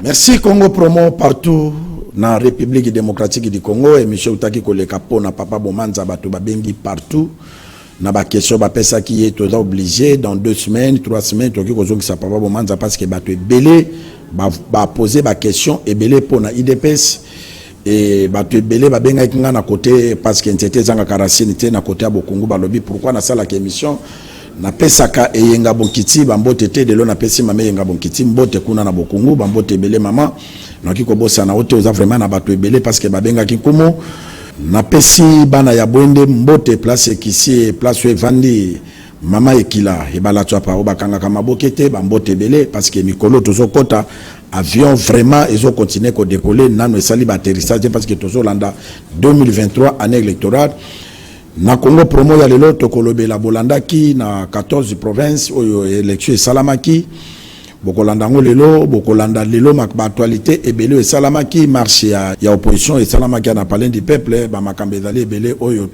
Merci Congo Promo partout dans la République démocratique du Congo et monsieur Utaki koleka pona papa Bomanza bato babengi partout na ba question ba pesa qui est tout obligé dans 2 semaines 3 semaines to ki kozongi sa papa Bomanza parce que bato ebelé ba poser ba question ebelé pona IDPS et bato ebelé ba benga kinga na côté parce que c'était zanga karasini te na côté ya Bokungu balobi pourquoi na sala émission na pesaka eyenga bonkiti bambote te de lo na pesi mama eyenga bonkiti mbote kuna na Bokungu bambote ebele mama noki ko bossa na ote oza vraiment na bato ebele parce que babenga kikumu na pesi bana ya bwende mbote place kisi place evandi mama ekila ebala twa pa obakanga kama bokete bambote ebele parce que mikolo tozokota avion vraiment ezo continuer ko décoller nano esali ba atterrissage parce que tozolanda 2023 année électorale. Na Congo Promo ya lelo tokolobela bolandaki na 14 provinces oyo élection esalamaki bokolanda ngo lelo bokolanda lelo makba actualité ebele esalamaki marche ya opposition esalamaki na palais du peuple ba makambe ezali ebele oyo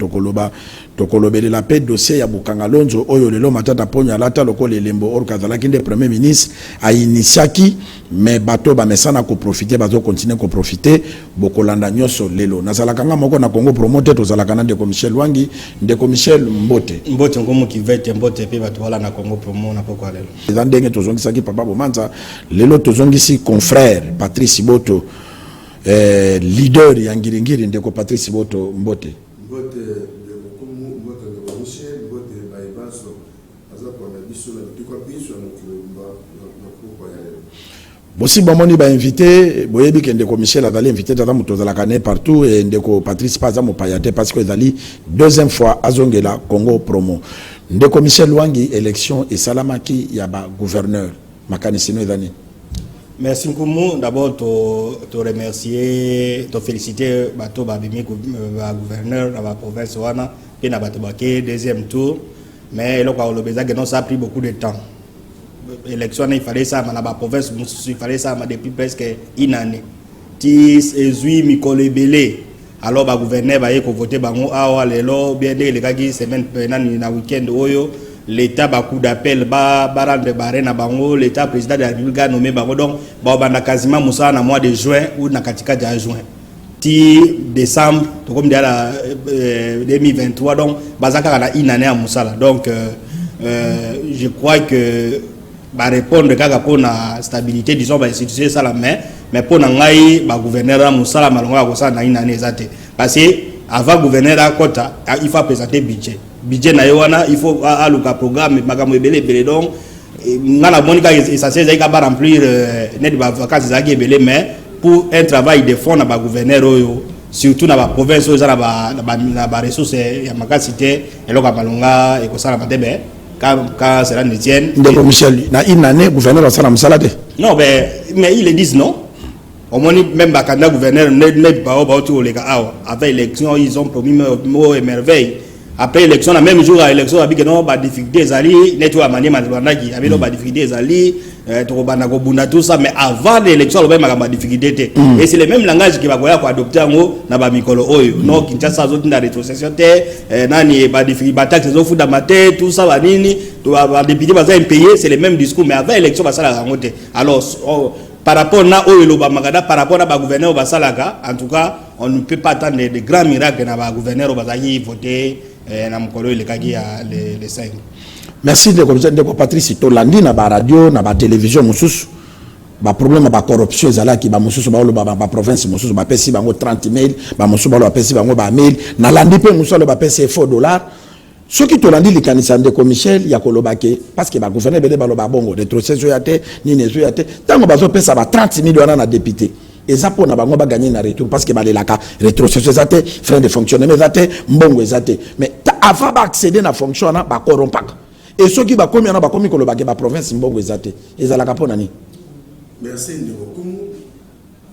tokolobele la paix dossier ya Bukanga Lonzo oyo lelo matata ponya lata lokole lembo or kazalaki nde premier ministre a initiaki mais bato ba mesana ko profiter bazo continuer ko profiter bokolanda nyoso lelo nazalaka nga moko na Congo Promo te tozalaka na ndeko Michel Wangi ndeko Michel Mbote ngomo kivete Mbote pe bato wala na Congo Promo na poko lelo ezandenge tozongisaki papa Bomanza lelo tozongisi confrère Patrice Boto leader ya ngiringiri ndeko Patrice Boto Mbote Bossi bomoni ba invité boyebi ke ndeko Michel azali invité tata mutozala kané partout et ndeko Patrice Paza mopayate parce que ezali deuxième fois azongela Congo Promo ndeko Michel Wangi élection et salamaki ya ba gouverneur makanisino ezani. Merci Nkumu, d'abord te remercier, te féliciter bato ba bimi ba gouverneur na ba province wana pe na bato baké deuxième tour mais le quoi le que non ça a pris beaucoup de temps. Élection il fallait ça dans la province il fallait ça depuis presque une année. Tis ezui mikole belé alors ba gouverneur ba yeko voter bango awa lelo bien de lekaki semaine penani na week-end oyo l'état ba coup d'appel ba rendre baré na bango l'état président de la République a nommé bango donc ba banda quasiment musa na mois de juin ou na katika de juin ti décembre to comme la 2023 donc bazaka na une année à musala donc je crois que ba répondre kaka pour la stabilité disons ba institution ça la mais pour ngai ba gouverneur à musala malonga ko ça na une année zate parce que avant gouverneur à kota il faut présenter budget na yowana il faut aluka programme makamo ebele ebele donc ngala monika essentiel za ka remplir net ba vacances za ebele mais pour un travail de fond na ba gouverneur oyo surtout na ba province oyo za na ba ressources ya makasité eloka malonga e ko sala matebe quand cela ne tienne ndeko Michel na une année gouverneur sala musalade non mais ils le disent non au moins même ba candidat gouverneur ne ba tout les gars avec élection ils ont promis mot et merveille après l'élection la même jour à l'élection avec non ba difficulté zali neto amani manzibandaki avec no ba difficulté zali to bana ko bunda tout ça mais avant l'élection le même ba difficulté et c'est le même langage qui va koya ko adopter ngo na ba mikolo oyo no Kinshasa zo tinda rétrocession te nani ba difficulté ba taxe zo fuda mate tout ça ba nini to ba député ba za payer c'est le même discours mais avant l'élection ba sala ngote alors par rapport na oyo lo ba magada par rapport à ba gouverneur ba salaka en tout cas on ne peut pas attendre de grands miracles na ba gouverneur ba za voter na mkolo ile kagi ya les 5. Merci de commissaire de Patrice Tolandi na ba radio na ba télévision mususu ba problème ba corruption ezala ki ba mususu ba ba province mususu ba pesi bango 30 mail ba mususu ba pesi bango ba mail na landi pe mususu ba pesi $4 ce qui Tolandi likanisa ndeko Michel ya kolobake parce que ba gouverneur bele ba lo ba bongo rétrocession ya te ni nezo ya te tango bazo pesa ba 30 millions na député et ça pour na bango ba gagner na retour parce que ba lelaka rétrocession zate frein de fonctionnement zate mbongo zate mais avant d'accéder à la fonction na ba corrompaka et ceux qui ba komi na ba komi kolobake ba province mbongo zate ezalaka pona ni. Merci ndeko kumu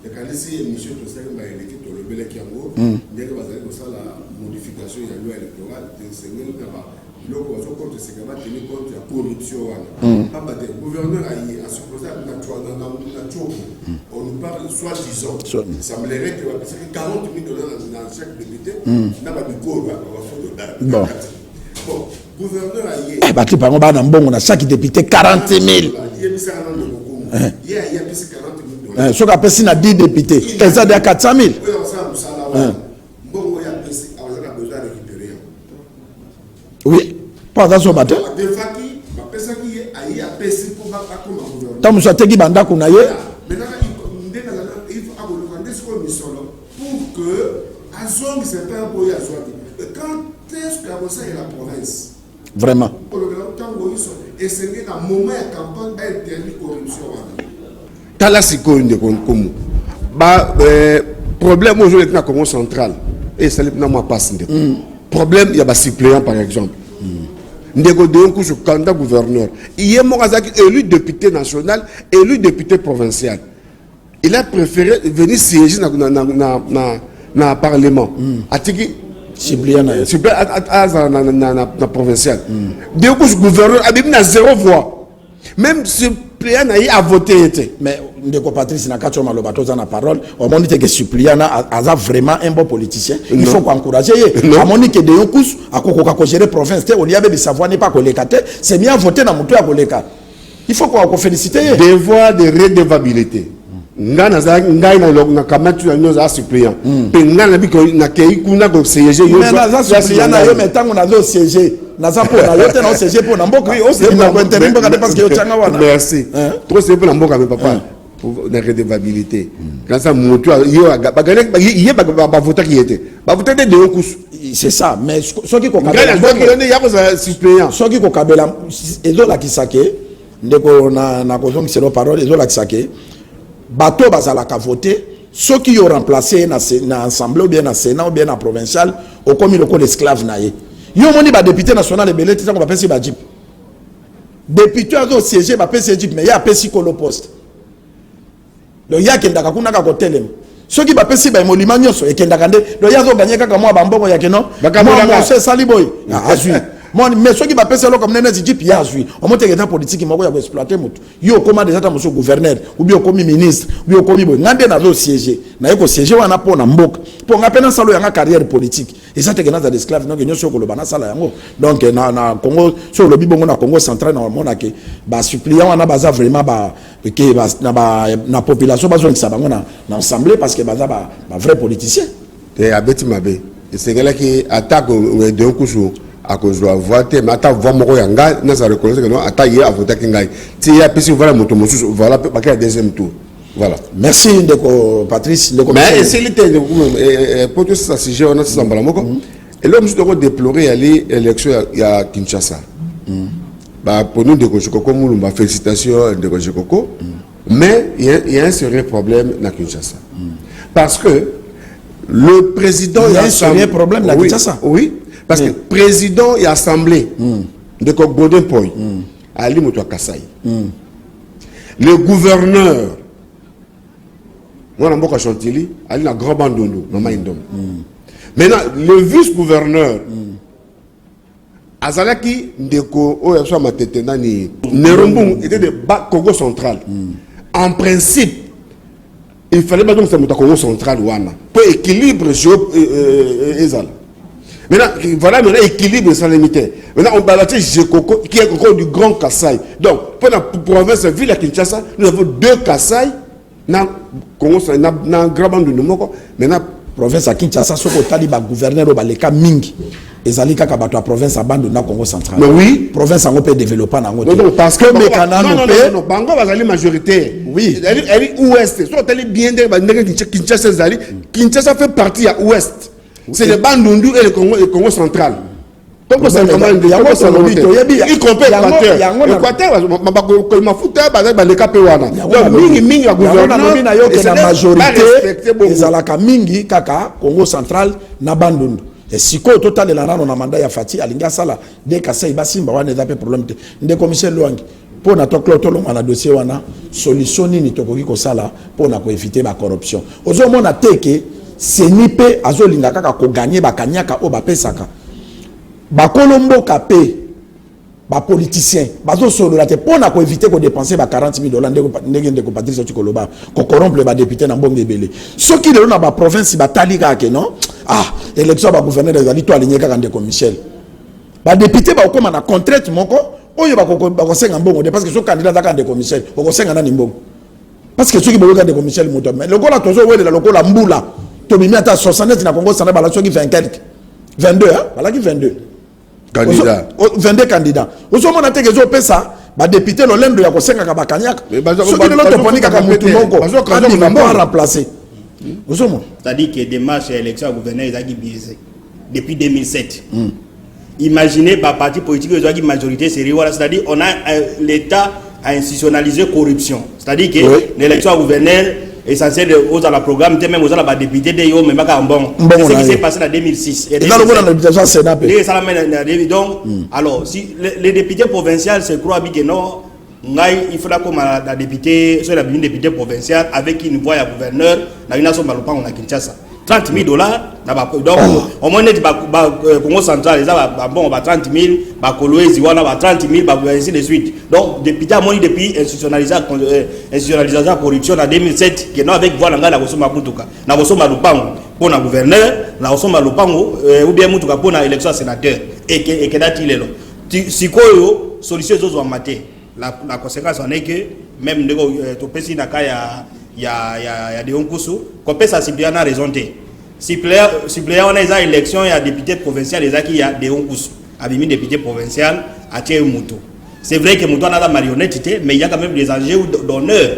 le kanisi monsieur Tosaka ba eleki to lebele kiango ndeko bazali ko sala modification ya loi électorale de sengel na ba loko bazo compte sekaba tenir compte ya corruption wana papa de gouverneur a supposé na choko on nous parle soi-disant ça me semblerait que parce que $40 000 dans chaque député na ba biko ba bon bon gouverneur a yé bati bango ba na mbongo na chaque député 40 000 il y a mis ça dans le il y a mis $40 000 citoyen. Ce qu'on appelle si 10 députés. Et ça, de 400 000. Oui, on s'en ça. Bon, il y a besoin de récupérer. Oui. Pas dans son bateau. De Faki, ma personne qui est aïe à Pessi pour ma comme un gouvernement. Tant que tu as dit banda kunaye. Maintenant, il faut avoir ce qu'on solo pour que Azong c'est pas un pays Azong. Quand est-ce que ça est la province? Vraiment. Et c'est un moment de campagne interdit corruption. Tala siko inde comme ba problème aujourd'hui na Congo central et ça le na passe ndeko. Problème il y a ba suppléant par exemple. Ndeko de un coup sur candidat gouverneur. Il est Morazaki élu député national, élu député provincial. Il a préféré venir siéger na parlement. Atiki suppléant na provincial. De un coup sur gouverneur a na 0 voix. Même suppléant a voté. Mais Ndeko Patrice n'a qu'à tomber le bateau dans la parole. On m'a dit que suppléant a vraiment un bon politicien. Il faut encourager. À mon que de Yokus à Coca gérer province, on y avait des savoirs n'est pas collecté. C'est bien voter dans mon tour à collecter. Il faut qu'on félicite. Devoir de redevabilité. Ngana na kamatu na nyoza suppléant. Penga na biko na kei kuna go siéger yo. Mais na suppléant na yo mettant on a zo siéger. Naza pour na yote na siéger pour na mboka. Oui, aussi na ko intervenir mboka parce que yo tanga wana. Merci. Trop c'est pour na mboka mais papa. Pour la redevabilité. Quand ça moto yo bagane yé ba voter qui était. Ba voter de Yokus. C'est ça, mais ce qui ko kabela. Ngana ya ko suppléant. Ce qui ko kabela ezo la kisake ndeko na ko zongi c'est la parole ezo la kisake. Bateau bazalaka voter ceux qui ont remplacé na assemblée ou bien na sénat ou bien na provincial au comme le code esclave naé yo moni ba député national de belé ça qu'on va passer ba jip député a siéger ba passer jip mais il y a passer kolo poste le ya kendaka kuna ka kotelem ceux qui ba passer ba molima nyoso e kendaka nde le ya zo gagner kaka moi ba mbongo ya keno moi c'est saliboy azui mais ceux qui va passer là comme nene jip ya azui on monte que politique moko ya exploiter mutu yo comment déjà monsieur gouverneur ou bien comme ministre ou bien comme boy ngande na zo siéger na yeko siéger wana po na mboka po ngapena salo ya carrière politique et ça te gena za esclave donc nyoso ko lo bana sala yango donc na Congo sur le bibongo na Congo central normalement que ba suppliant wana baza vraiment ba que na population bazo ngi sabango na assemblée parce que baza ba vrai politicien et abeti mabe et c'est gala qui attaque de un coup à cause de la voix, mais attends, voir mon yanga, n'a pas reconnaître que non, attends, il y a voté kingai. Si il y a plus voilà mon tomo, voilà, pas qu'il y a deuxième tour. Voilà. Merci Ndeko Patrice. Mais c'est l'été, pour tout ça, si j'ai un autre semblant, et là, je dois déplorer aller l'élection à Kinshasa. Bah pour nous de Kojikoko, nous félicitations de Kojikoko, mais il y a un sérieux problème à Kinshasa, parce que le président il y a un sérieux problème à Kinshasa. Oui. Parce que le président et l'Assemblée de Godin Poy, Ali Moto Kassai, le gouverneur, moi, je suis Chantilly, Ali na grand bandono, Maman Indom. Maintenant, le vice-gouverneur, Azalaki, Ndeko, Oyaswa Matetena, Nerumbung était de Congo central. En principe, il fallait pas donc que ça Congo central, pour équilibre géo-ezal. Maintenant, voilà l'équilibre sans limiter. Maintenant, on balaye Jekoko, qui est encore du Grand Kassai. Donc, pour la province de ville à Kinshasa, nous avons 2 Kassai, dans Grand Bandu Numoko. Maintenant, province à Kinshasa, ce que taliba gouverneur au Baleka Mingi, et Zalika Kabato, province à Bandu na Congo central. Mais oui. Province en peut développer en Angola. Non, parce que non, Bango va aller majorité. Oui. Elle est ouest. Soit elle est bien de Kinshasa, Kinshasa fait partie à ouest. C'est le Bandundu et le Congo central. Donc, c'est comment il y compris l'Équateur. L'Équateur, il m'a foutu les Capéouana. Donc, Mingi, la gouvernance, et la majorité, ils ont la Mingi, Kaka, Congo central, na Bandundu. Et si quoi, au total, il y a un mandat à Fati, à l'Ingasala, dès qu'à ça, il va s'y avoir des problèmes. Des commissaires Luangi. Pour notre clôture, on a dossier, on a solution, ni tokoki ko sala, pour éviter la corruption. Aujourd'hui, on a teke. Senipe azolinga kaka ko gagner ba kanyaka o ba pesaka ba kolombo kapé ba politicien bazo solo la te pona ko éviter ko dépenser ba $40,000 ndenge ko Patrice Chikoloba ko corrompre ba député na mbongo ebele soki lelo na ba province ba talika ke non élection ba gouverneur des ali to aligné kaka ndeko Michel ba député ba okoma na contrainte moko oyo ba ko senga mbongo parce que so candidat za ndeko Michel ko senga na mbongo parce que ceux qui me regardent comme Michel Mouton mais le gars là toujours ouais le gars là Mboula to mi ata 60 na Congo ça na bala ceux qui 20 quelques 22 hein voilà qui 22 candidat 22 candidats ozo mona te kezo pesa ba député lo lendo ya ko senga ka bakanyaka ceux qui le to poni ka mutu moko kandi va pas remplacer ozo mona c'est-à-dire que démarche élection à gouverneur ezaki biaisé depuis 2007 imaginez par parti politique ezaki majorité sérieux voilà c'est-à-dire on a l'état a institutionnalisé corruption c'est-à-dire que l'élection à gouverneur essentiel aux à la programme même aux à la député de yo même pas bon c'est ce qui s'est passé en 2006 et dans le monde l'habitation Sénat donc alors si les députés provinciaux se croient bien que non il faudra comme la député soit la député provinciale avec une voix à gouverneur la nation Balupa on a Kinshasa $30,000 donc au moins net Congo central bon 30,000 ba Kolwezi voilà 30,000 ainsi de suite donc député a moni depuis institutionnalisation corruption en 2007 que non avec voilà ngala kosoma mutuka na kosoma lupango pour na gouverneur na kosoma lupango ou bien mutuka pour na élection sénateur et que dati lelo sikoyo solution zozo en maté la conséquence en est que même ndeko to pesi na kaya ya de onkusu ko pesa sibiana raison te suppléant on a des élections il y a député provincial les qui y a des onkusu abimi député provincial à Muto c'est vrai que Muto a la marionnette mais il y a quand même des enjeux d'honneur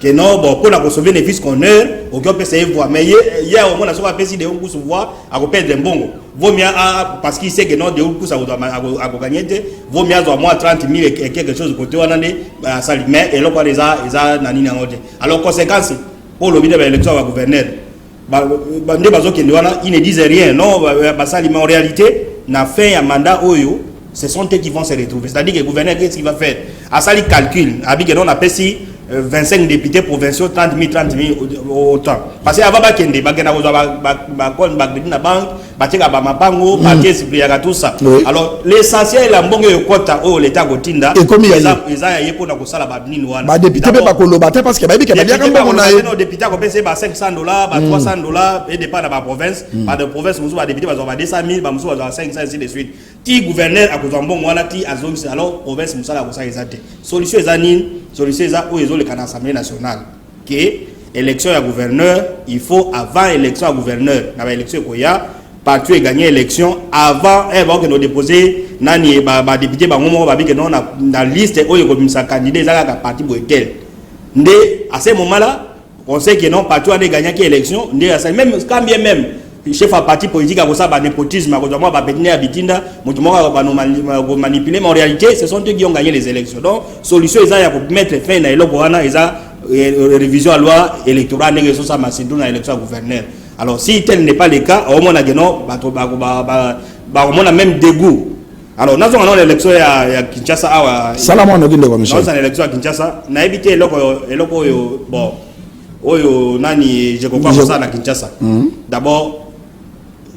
que non bon pour la sauver les fils honneur aucun peut se voir mais il y a au moins la sauver pesi de onkusu voir à perdre mbongo vaut mieux parce qu'il sait que non de onkusu à gagner vaut mieux avoir moins 30,000 et quelque chose côté on en est mais et là quoi les nani na ngode alors conséquence pour le de l'élection à gouverneur ils ne disent rien non mais en réalité na fin un mandat oyo ce sont eux qui vont se retrouver c'est-à-dire que le gouverneur qu'est-ce qu'il va faire à ça il calcule avec que non on appelle si 25 députés provinciaux 30,000 autant parce que avant bakende bakena ko ba kon bakdina bank batika ba mapango batie sipliaka tout ça alors l'essentiel la mbongo yokota o l'état gotinda eza yepo na ko sala ba nini wana ba député be bakoloba te parce que ba biki ba biaka mbongo na non député ko pese ba $500 ba $300 et dépend de ba province ba de province musu ba député ba 200,000 ba musu ba 500 ainsi de suite ti gouverneur akozwa mbongo wana ti azongisi alors province musala ko sa ezate solution ezani solution eza o ezo le kana assemblée nationale que élection à gouverneur il faut avant élection à gouverneur na ba élection ko ya parti et gagner élection avant avant que nous déposer nani ba député ba ngomo ba bike non na liste oyo ko bimisa candidat za ka parti boetel ndé à ce moment là on sait que non parti a gagné qui élection ndé même quand bien même chef à parti politique a ça ba népotisme a moi ba betiner abitinda mutu moko ba manipuler mais en réalité ce sont eux qui ont gagné les élections donc solution eza ya ko mettre fin na eloko wana eza révision à loi électorale négociation ça masidou na élection à gouverneur alors si tel n'est pas le cas au moins on a même dégoût alors nous avons l'élection à Kinshasa Salama no ginde comme Michel. Nous avons l'élection à Kinshasa na éviter eloko yo bon oyo nani je comprends ça na Kinshasa d'abord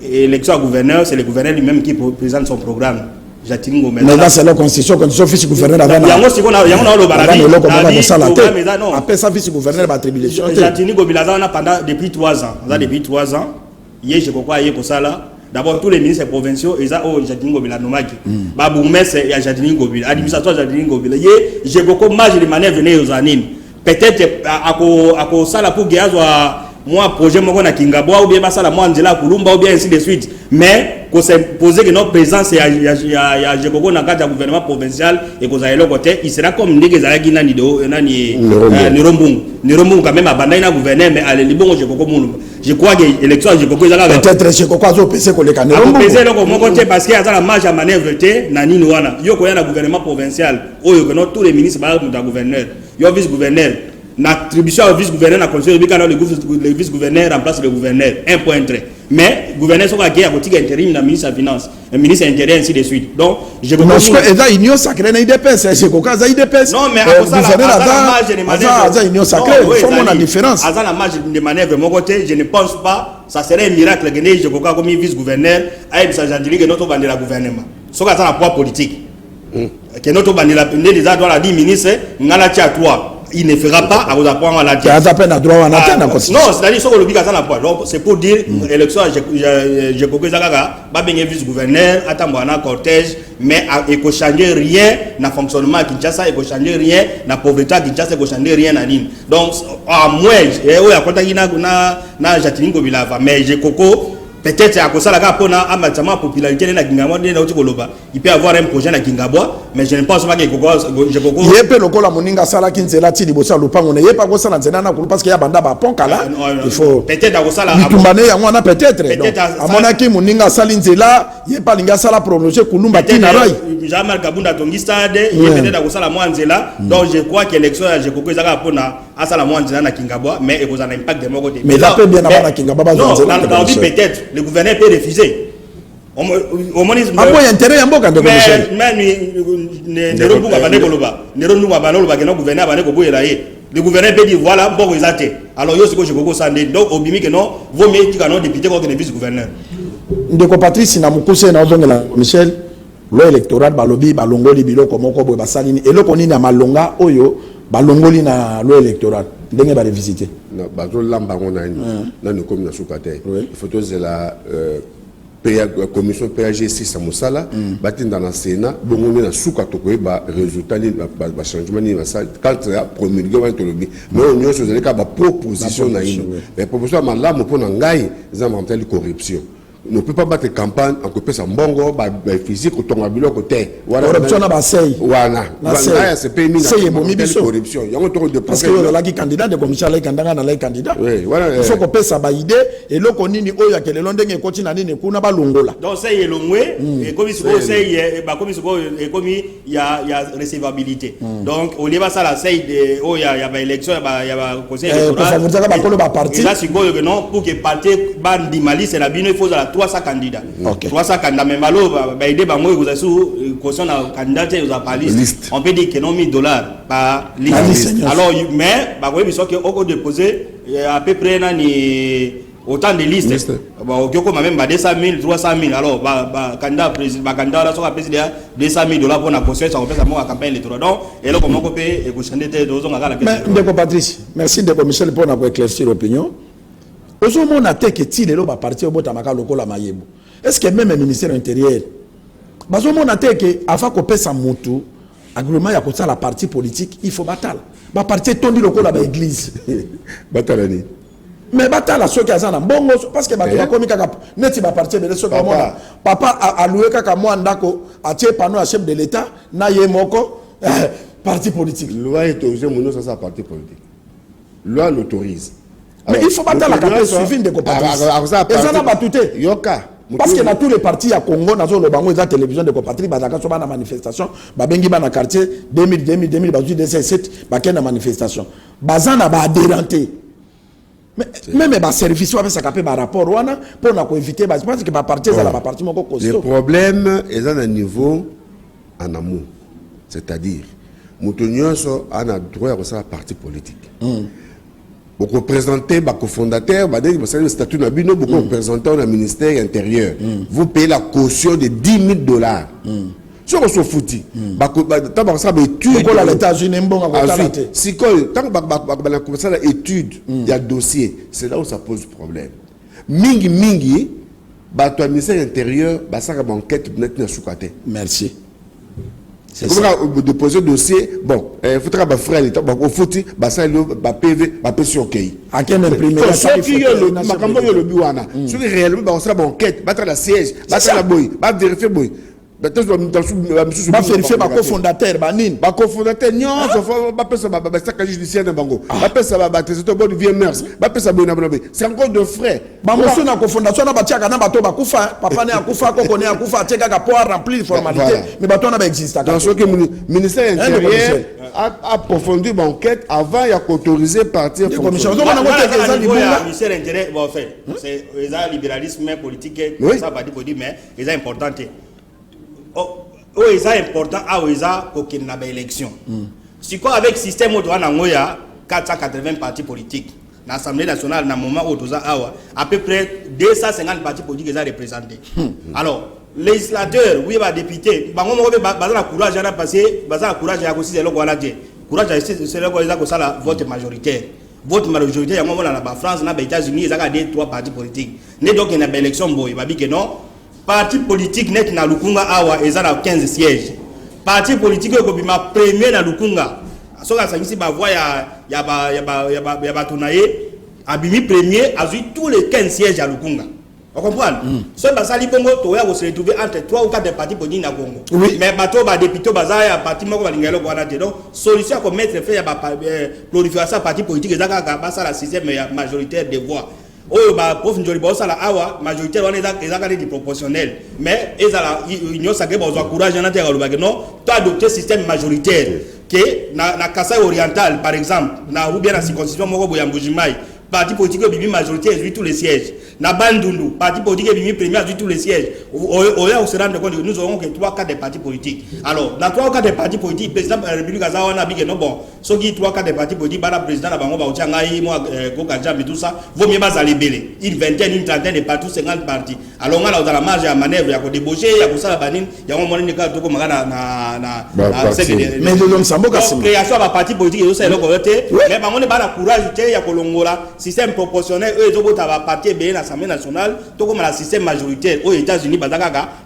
élection à gouverneur c'est le gouverneur lui-même qui présente son programme Jatini Ngomela. Mais là c'est la constitution vice gouverneur avant. Yango sikona yango na lo barabi. Après ça vice gouverneur ba tribulation. Jatini Ngomela on a pendant depuis 3 ans. Ça depuis 3 ans. Hier je crois hier ko sala. D'abord tous les ministres provinciaux ils a Jatini Ngomela nomaki. Ba boumesse ya Jatini Ngomela, administration Jatini Ngomela. Hier je beaucoup marge de manœuvre venir aux anines. Peut-être ako sala pour gazwa moi projet moko na Kingabwa ou bien basala moi Angela Kulumba ou bien ainsi de suite mais qu'on s'est posé que notre présence il y a Jekoko na cadre gouvernement provincial et qu'on a le côté il sera comme ndege za gina ni do nani Nirombungu quand même abandonné na gouverneur mais allez libongo Jekoko munu je crois que élection Jekoko za peut-être Jekoko azo pese ko le ka Nirombungu pese le ko mon côté parce qu'il y a la marge à manœuvre te na nini wana yo ko ya na gouvernement provincial oyo que tous les ministres ba mu gouverneur yo vice gouverneur l'attribution au vice-gouverneur na conseil de le vice-gouverneur remplace le gouverneur 1.3 mais gouverneur sont qui a politique intérim na ministre de finance le ministre intérieur ainsi de suite donc je comprends que ça union sacrée na IDPS c'est quoi ça IDPS non mais à ça la marge de manœuvre ça union sacrée faut mon la différence à ça la marge de manœuvre mon côté je ne pense pas ça serait un miracle que je crois comme vice-gouverneur aide sa gentilité que notre bandit la gouvernement so ka ça la poids politique que notre bandit la des doit la 10 ministres ngala tia toi il ne fera pas à vous apprendre à la tête. Non, c'est-à-dire ce que le biga ça donc c'est pour dire élection j'ai compris ça ba benye vice-gouverneur atambana cortège mais il faut changer rien na fonctionnement Kinshasa, il faut changer rien na pauvreté Kinshasa, il faut changer rien na ligne. Donc à moins et ya kota na jatini ko bilava mais j'ai coco peut-être à cause de la popularité de la Kingabo, il peut avoir un projet à Kingabo, mais je ne pense pas que je peux. Il y a le col à Moninga Sala qui est là, qui est là, il n'y a pas de ça parce qu'il y a Banda Pont là. Il faut. Peut-être à cause de la. Il y a peut-être. À mon avis, Moninga Salinzela, il n'y a pas Linga Sala prononcé Kulumba Tinarai. Jamal Kabunda Tongi Stade, il y a peut-être à cause de la Moanzela. Donc je crois que l'élection, je crois que ça va pour à la Moanzela na Kingabo, mais il y a un impact de mon côté. Mais là, peut bien avoir la Kingabo. Non, peut-être. Le gouverneur peut refuser. Ah bon, il y a intérêt à Mboka de Michel. Mais le gouverneur peut dire voilà, bon, ils attaquent. Alors, il y a ce que je veux dire. Donc, au bimi que non, vaut mieux qu'il y ait un député contre le vice-gouverneur. Ndeko Patrice Namukuse na ozongela Michel, lo électoral balobi balongoli biloko moko boye basalini eloko nini ya malonga oyo balongoli na lo électoral ndenge ba revisiter. Na bazo lamba ngona ni na ni comme na sukate. Il faut que la commission PAG6 à Moussala, batinda na Sénat, bongo na sukato ko ba résultat ni ba changement ni ça quand promulgué wa tolobi. Mais on y chose ka ba proposition na ino. Mais proposition malamu pona ngai za mental corruption. On ne peut pas battre campagne en coupé sa mbongo ba physique au tonga biloko te. Corruption na ba sei. Wana. Wana c'est pays ni corruption. Yango to de parce que la qui candidat de commission la kandanga na la candidat. Oui, voilà. Il faut qu'on pesa ba idée et loko nini oyo akele londenge koti na nini kuna ba longola. Donc c'est yelongwe et comme c'est ba comme c'est comme il y a recevabilité. Donc on est pas ça la sei de oh il y a ba élection il y a ba conseil électoral. Pour ça ba kolo ba parti. Et là c'est quoi que non pour que parti bandi mali c'est la bino il faut 300 candidats. 300 candidats mais malo ba idée ba moi vous avez sous caution na candidat vous avez pas liste. On peut dire que non $1000 par liste. Alors mais ba oui parce que on peut déposer à peu près ni autant de listes. Bon OK comme même 200 000 300 000 alors ba candidat président ba candidat là soit président $200,000 pour na conseil ça on fait ça moi campagne électorale. Donc et là comment on peut et vous changer de dozon à la question. Mais Ndeko Patrice, merci Ndeko Michel pour avoir éclairci l'opinion. Aujourd'hui, on a dit que si les gens partent au Botamaka lokola mayebo. Est-ce que même le ministère intérieur, aujourd'hui on a dit que avant qu'on paie sa moto, agrément il y a comme ça la partie politique, il faut battre. Ba partie tondi lokola ba église. Batalani. Mais battre ceux qui ont bon parce que ba comme kaka neti ba partie mais ceux comme moi. Papa a loué kaka moi ndako a tié panneau à chef de l'état na yemoko parti politique. Loi autorise mon ça sa parti politique. Loi l'autorise. Mais il faut battre la carte suivie de Copatrice. Et ça n'a pas tout été. Parce que dans tous les partis à Congo, dans le bango, la télévision de Copatrice, il y a une manifestation, il y a un quartier, 2000, 2007, il y a une manifestation. Il y a adhérenté. Mais même les services, ça fait un rapport pour éviter, je pense que les partis sont là, parti mon costaud. Le problème est à un niveau en amour. C'est-à-dire, nous avons un droit à la partie politique. Beaucoup représentés, beaucoup fondateurs, beaucoup statut nabino, beaucoup représentants dans le ministère intérieur. Vous payez la caution de $10,000. Si on se foutit, tant que ça étude. Si tant que ça étude, il y a dossier. C'est là où ça pose problème. Mingi, le ministère intérieur, ça a enquête maintenant sous côté. Merci. C'est comme déposer le dossier, bon, il faudra que frère l'État, au foot, ça va PV, va passer au pays. À quel imprimer ça qui est le buana. Ceux qui réellement, on sera en enquête, battre la siège, battre la boy, va vérifier boy. Va vérifier ma cofondateur, Banin. Ma cofondateur, non, va passer ma sac judiciaire de Bango. Va passer ma bâtisse de bonne vie mers. Va passer ma bonne. C'est encore de frais. Ma monsieur na cofondation na batia kana bato bakufa, papa ne akufa ko kone akufa teka ka pour remplir formalité, mais bato na ba existe. Dans ce que le ministère intérieur a approfondi l'enquête avant il a autorisé partir pour commission. Donc on a le ministère intérieur bon fait, c'est le libéralisme politique ça va dire mais c'est important. C'est important pour qu'il y ait une élection. Si quoi avec le système où il y a 480 partis politiques, l'Assemblée nationale, dans le moment où il y a à peu près 250 partis politiques représentés. Alors, législateurs, oui, les députés, ils ont courage à passer, ils ont courage à aussi courage c'est là que ça la vote majoritaire. Vote majoritaire, il y a un moment dans la France, dans les États-Unis, il y a 2-3 partis politiques. Né donc il y a une élection, il va dire que non. Parti politique net na Lukunga awa, ils ont 15 sièges. Parti politique qui ma premier na Lukunga. So ça ici ba voix y a tonaye, abimi premier a eu tous les 15 sièges à Lukunga. Vous comprenez? So ba sali bongo to ya se retrouver entre 3 ou 4 partis politiques na Congo. Oui. Mais bato ba député baza ya parti moko balingelo ko na te. Donc solution ko mettre fait ya ba prolifération parti politique ezaka ka ba ça la système majoritaire de voix. Oh bah prof njoli ba ça la awa majoritaire on ezaka des proportionnel. Mais ezala union sacré ba zo courage na te ka lobaka non, to adopter système majoritaire que na Kasai oriental par exemple, na ou bien la circonscription moko boya Mbujimai. Parti politique bibi majoritaire a tous les sièges. Na Bandundu, parti politique bibi premier a tous les sièges. On se rend compte que nous aurons que 3-4 des partis politiques. Alors, dans 3 ou 4 des partis politiques, le président de la République a dit que non, bon, ceux qui 3-4 des partis politiques, le président de la Bango, et tout ça, vaut mieux pas aller belé. Une vingtaine, une trentaine de partis, 50 partis. Alors, on a dans la marge à manœuvre, il y a des débaucher, il y a des ça, il y a un moment de cas, tout comme mais de l'homme Sambo Kassim. Création de parti politique, c'est le côté. Mais on est pas la courage, il y a Kolongola. Système proportionnel, eux, ils ont parti bien l'Assemblée nationale, tout comme le système majoritaire aux États-Unis,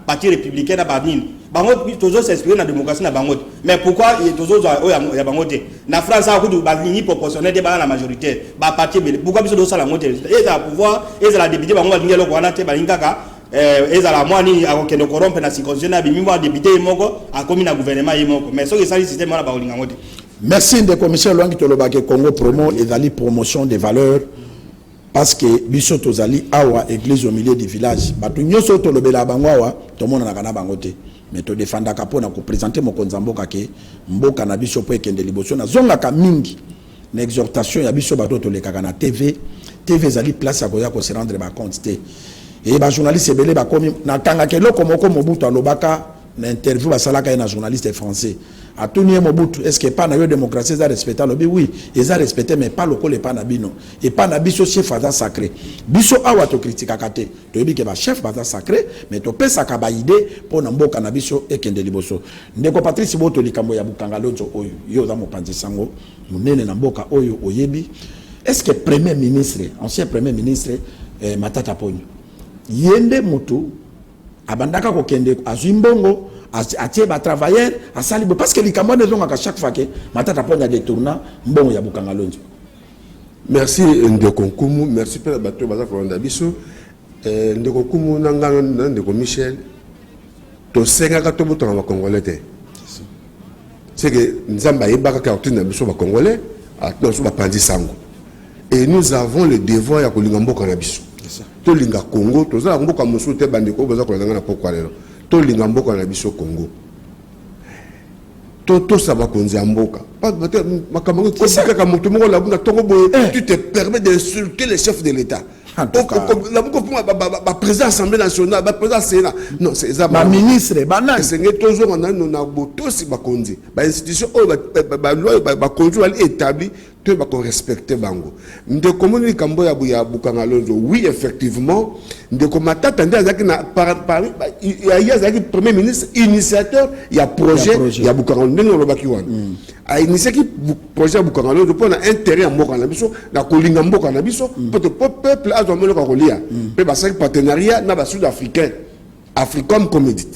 parti républicain, toujours s'exprimer dans la démocratie. Mais pourquoi toujours il y a bangote? La France a une ligne proportionnelle de la majorité. Parti pourquoi ils ont ça la montée? Ils ont pouvoir, ils ont la députée, ils ont et la moine a que nous corrompre la circonscription a bimi moi député moko a commis na gouvernement moko mais so que ça le système na ba olinga ngote. Merci de commissaire Loangi Tolobake Congo promo et dali promotion des valeurs parce que biso tozali awa église au milieu du village batu nyoso tolobela bango awa to mona na kana bangote mais to défendre kapona ko présenter mokonza mboka ke mboka na biso po ekende liboso na zonga ka mingi na exhortation ya biso bato to lekaka na TV zali place ya koya ko se rendre ba compte te. Et les journalistes belé ba komi na tanga keloko moko Mobutu alobaka na interview ba salaka na journaliste français atuni Mobutu est-ce que pas na yo démocratie za respecter lobi oui ils a respecté mais pas lokole pas na bino et pas na biso chef faza sacré biso awa to critique kate to yebi ke ba chef faza sacré mais to pesa ka ba idée pour na mboka na biso ekende liboso ndeko Patrice Boto likambo ya bukanga lojo oyo yo za mopanzi sango munene na mboka oyo oyebi est-ce que premier ministre ancien premier ministre Matata Ponyo yende mutu abandaka ko kende azimbongo atie ba travailleur asali parce que likambo ne zonga ka chaque fois que Matata Ponyo détourna mbongo ya bukanga lonzo. Merci ndeko Kumu, merci pela bato baza ko nda biso ndeko Kumu nangano ndeko Michel to senga ka to boto na congolais te. C'est que nzamba yebaka ka otina biso ba congolais atno so ba pandi sango et nous avons le devoir ya ko lingambo kana biso. To linga Congo to za mboka musu te bandeko baza ko langa na pokwa lelo to linga mboka na biso Congo to saba konzi mboka pas makambo ko sika moto moko la bunga tongo boye tu te permets d'insulter les chefs de l'état la moko ba président assemblée nationale ba président sénat non c'est ça ba ministre banane c'est que toujours na boto si ba konzi ba institution ba loi ba konzi wali établi te ba ko respecter bango nde komoni kambo ya bukanga lonzo oui effectivement nde ko Matata nde azaki na par il y a zaki premier ministre initiateur il y a projet il y a bukanga ndenge lobaki wana a initié qui projet bukanga lonzo pour na intérêt à mboka na biso na kolinga mboka na biso pour le peuple azomelo ka kolia pe ba cinq partenariat na ba sud-africain Africom comme dit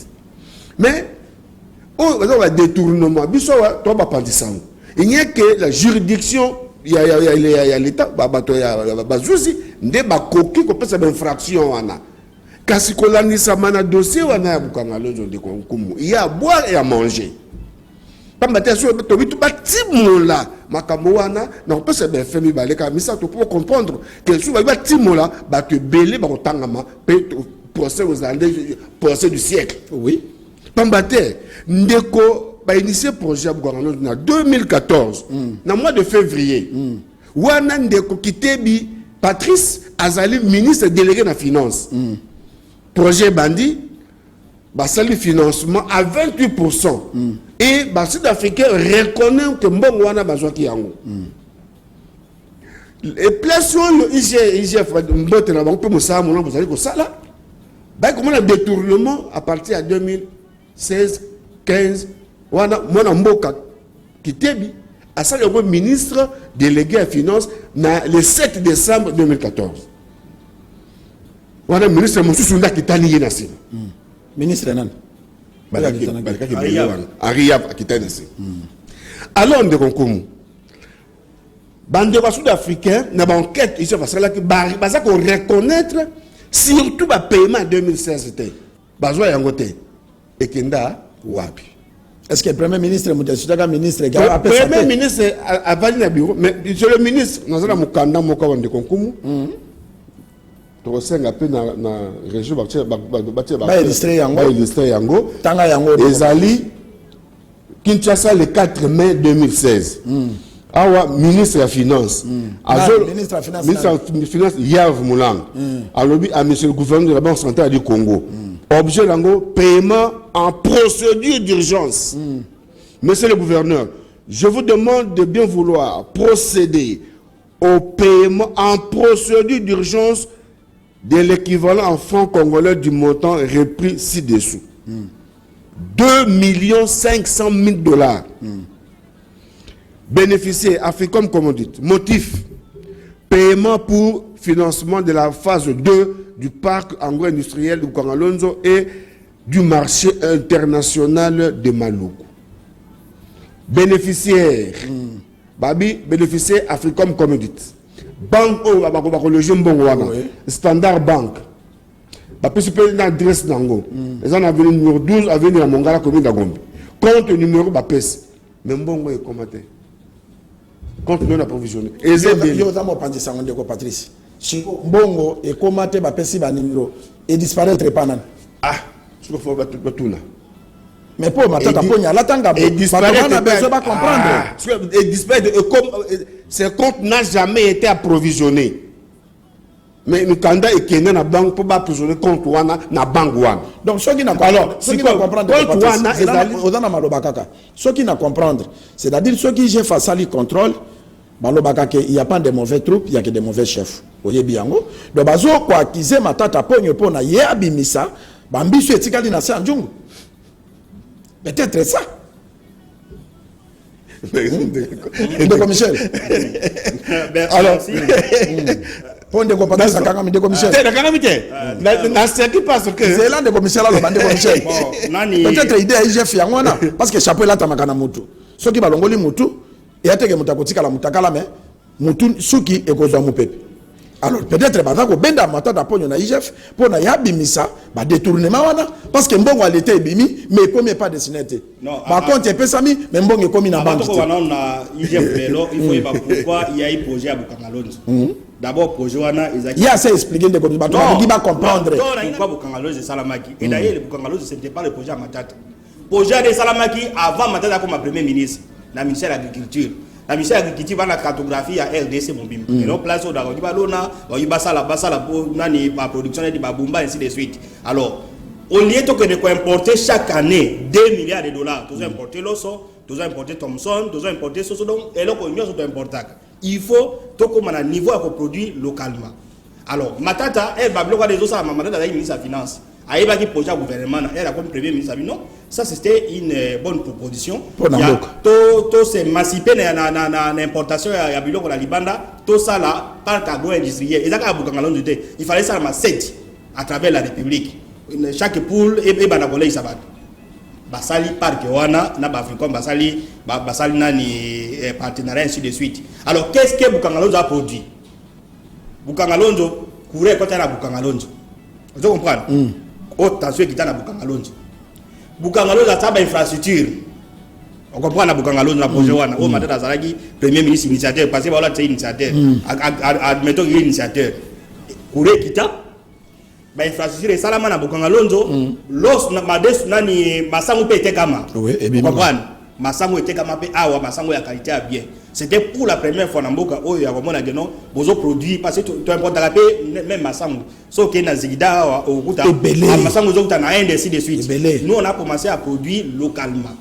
mais oh va détournement biso to ba pandisango. Il n'y a que la juridiction, il y a l'État, Bazouzi, des bakoki qui peut infraction. Kasi kolani samana dossier wana bukanga lozo de konkumu. Il y a à boire et à manger. Pas matation to bitu batimola makambo wana na peut se bien faire mi baleka mais ça pour comprendre que sous batimola ba te belé ba kotangama procès aux années procès du siècle. Oui. Pambate ndeko a initié le projet en 2014, dans le mois de février. Wana ndeko Kitebi Patrice Azali, ministre délégué de la finance. Projet Bandi, le financement à 28%. Et les Sud-Africains reconnaissent que Mbongo wana bazwa ki yango. Et place sur le IGF, mbote na bango pe mosala mona bozali ko sala. Ba comment le détournement à partir de 2016, 15 wana mwana mboka Kitebi à ça le ministre délégué à finances le 7 décembre 2014. Voilà ministre Moussou Kitani Yenasi. Ministre Nan. Ariab Kitani. Alors, on dit bande sud-africain, dans l'enquête, ils sont qu'on reconnaître surtout le paiement en 2016. C'était Bazoua Yangote et Kenda Wapi. Est-ce que le Premier ministre Moutessutaka ministre le Premier ministre a validé le bureau, mais le ministre, nous avons Mukanda Mokawan de Konkumu. Tu ressens un peu dans la région, Yango. Ezali Kinshasa le 4 mai 2016. Awa ministre de la Finance. Ministre de la Finance, Yav Moulang. Alobi à monsieur le gouverneur de la Banque centrale du Congo. Objet d'ango, paiement en procédure d'urgence. Monsieur le gouverneur, je vous demande de bien vouloir procéder au paiement en procédure d'urgence de l'équivalent en francs congolais du montant repris ci-dessous. 2 500 000 $. Bénéficiaire Africom Commodite. Motif, paiement pour financement de la phase 2 du parc agro-industriel du Kangalonzo et du marché international de Maluku. Bénéficiaire, bénéficiaire Africom Commodite. Banque Standard Bank. Puis l'adresse d'Ango. Les gens avaient le numéro 12 avenue à Mongala commune d'Agombe. Compte numéro Bapes. Mais bon est commenté. Compte non approvisionné. Et c'est Patrice. Si Bongo est commenté Bapes ba numéro et disparaître pas nan. Ah, je faut battre tout là. Mais pour matata ponya la tanga et disparaître on a besoin de comprendre. Et disparaître comme ce compte n'a jamais été approvisionné. Mais le candidat est qui na banque pour pas approvisionner compte wana na banque wana. Donc ceux qui n'a comprendre, ceux qui n'a comprendre odana malobakaka. Ceux qui n'a comprendre, c'est-à-dire ceux qui j'ai face à le contrôle, malobakaka il y a pas de mauvais troupes, il y a que des mauvais chefs. Oyebi yango. Donc bazo ko accuser matata ponyo pona ye abimisa, bambiso etikali na sa njungu. Peut-être ça. Ndeko Michel. Alors, pour Ndeko Patrice Kanga Ndeko Michel. Ce qui passe que c'est là Ndeko Michel là Ndeko Michel. Peut-être idée est chef yangwana parce que chapeau là tamakana mutu. Ceux qui balongoli mutu et ateke mutakotika la mutakala mais mutu suki ekozwa mupepe. Alors peut-être batako benda matata ponyo na IGF pour na yabimisa ba détournement wana parce que mbongo alete ebimi mais comme pas dessiné. Par contre il peut sami mais mbongo comme na banque. Na IGF lelo il faut pas pourquoi il y a un projet à Bukangalonzo. D'abord projet wana il y a assez expliqué de comme bato qui va comprendre. Pourquoi Bukangalonzo Salamaki et d'ailleurs le Bukangalonzo c'était pas le projet à Matata. Projet de Salamaki avant Matata comme premier ministre, la ministère de l'agriculture. La ministère de l'agriculture va la cartographie à RDC Mobim. Et non place au Dago, il va ça la production de Babumba ainsi de suite. Alors, au lieu de importer chaque année 2 milliards de $, tous importer l'osso, tous importer Thomson, tous importer Soso, et là on y importer. Il faut tout comme à niveau à produire localement. Alors, Matata, elle va bloquer des os à Matata, la ministre de la Finance. Elle va projet gouvernement, elle a comme premier ministre. Non, ça c'était une bonne proposition. Tout c'est massipé dans l'importation à Biloko la Libanda, tout ça là, par agro-industriel. Il fallait ça à 7 à travers la République. Chaque poule et banabole il s'abat. Basali parc wana na Africom basali nani partenariat ainsi de suite. Alors qu'est-ce que Bukangalonzo a produit? Bukangalonzo courait quand elle a Bukangalonzo. Vous comprenez? Attention qui est dans Bukangalonzo. Bukangalonzo a sa infrastructure. On comprend na Bukangalonzo na projet wana. Oh Matata Zaragi premier ministre initiateur parce que voilà c'est initiateur. Admettons qu'il est initiateur. Courait kita ba infrastructure salama na Bukangalonzo los na mades nani masango pe tekama. Oui, et bien masango etekama pe awa masango ya qualité à bien. C'était pour la première fois dans Mboka où il y a vraiment geno bozo produit parce que tu importes la paix même masango so que na zigida au kuta masango zo kuta na inde ainsi de suite. Nous on a commencé à produire localement.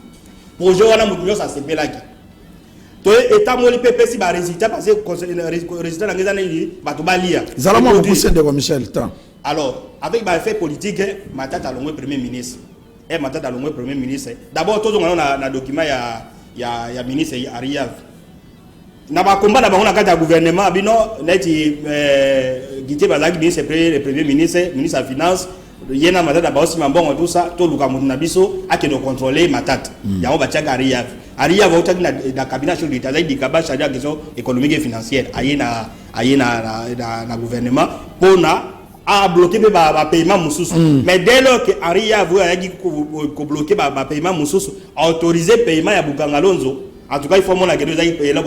Projet wana mutunyo ça se pelaki. To état mo li PP si ba résultat parce que résultat na ngeza ni bato balia. Zalama ko pousser de Michel temps. Alors, avec le fait politique, Matata Longwe Premier ministre. Et Matata Longwe Premier ministre. D'abord, tout le monde a un document, il y a ministre Ariav. na ba combat na ba on a kata gouvernement bino neti Guité Bazaki bien c'est le premier ministre ministre de finance yena matata ba aussi mambongo tout ça to luka mutu na biso ake no contrôler matata yango ba tiaka Aria va utaki na cabinet chef d'état zaidi kaba chargé de question économique et financière na gouvernement pona a bloqué ba paiement mususu mais dès lors que Aria voulait ko bloquer ba paiement mususu autoriser paiement ya Bukangalonzo. En tout cas, il faut que nous ayons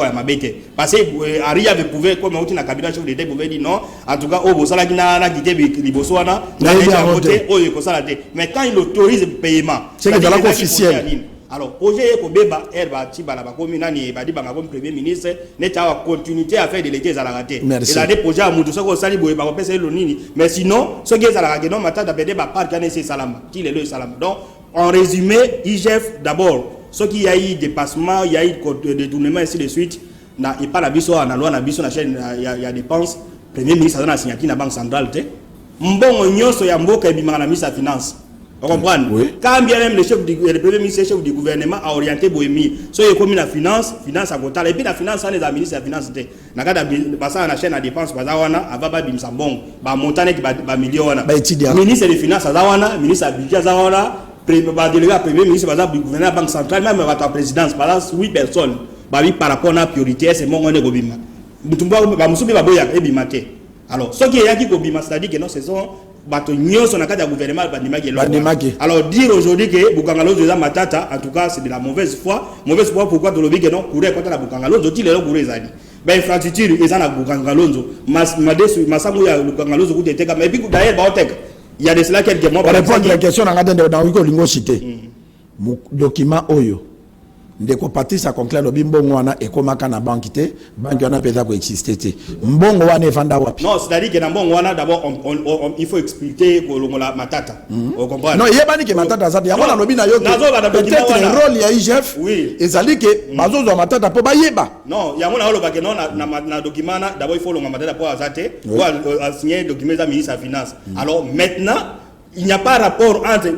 parce que Aria avait prouvé, comme on dit dans le cabinet chef d'État, pouvait dire non. En tout cas, au Bossala qui n'a quitté Liboswana, mais quand il autorise le paiement, c'est que c'est officiel. Alors, projet Kobeba, Herba, Tibala, Bakomina, Badi Bangam, Premier ministre, n'est pas continuité à faire de l'été à la raté. Merci. Et là, des projets à Moudoussako, Salibou, Bakopé, Lonini. Mais sinon, ce qui est à la raté, non, maintenant, d'appeler Bapar, Kanese Salam, qui est le Salam. Donc, en résumé, IGF d'abord. Ce qui y a eu dépassement, il y a eu détournement, ainsi de suite. Il n'y a pas la biso, la loi, la chaîne, il y a dépenses. Le Premier ministre a signé la Banque centrale. Mbon, on so yambo qui a mis la ministre de la Finance. Vous comprenez? Quand bien même le Premier ministre, chef du gouvernement, a orienté Bohémie. So il y a comme la finance à côté. Et puis la finance, c'est la ministre de la Finance. N'a pas de la chaîne à dépenses, avant Bim Sambon, montant qui va million. Ministre des Finances, ministre du budget, délégué premier ministre du gouvernement de la Banque centrale, même à la présidence, par exemple, 8 personnes, par rapport à la priorité, c'est mon gobima. Alors, ce qui est qui gobima, c'est-à-dire que non, ce sont les gouvernement. Alors, dire aujourd'hui que Bukangalozo est matata, en tout cas, c'est de la mauvaise foi. Mauvaise foi, pourquoi de l'objet que non, courir contre la Bukangalozo, il est là pour les années. Ben, infrastructure, ils sont à Bukangalozo. Massamou, ya Bukangalozo, vous êtes mais puis d'ailleurs, il y a de cela quelques mois. Pour répondre à la question, dans le cité. Document Oyo. Ndeko Patrice a conclu le bimbongo wana ekomaka na banque te, banque wana peza ko exister. Mbongo wana evanda wapi? Non, c'est-à-dire que dans mbongo wana d'abord il faut expliquer ko longola matata. Vous comprenez? Non, yebani ke matata za ya mona lobi na yo. Peut-être le rôle ya IGF. Oui. Ezali ke bazo zo matata po ba yeba. Non, ya mona loba ke non na document na d'abord il faut longola matata po azate ou signer document za ministre de finance. Alors maintenant il n'y a pas rapport entre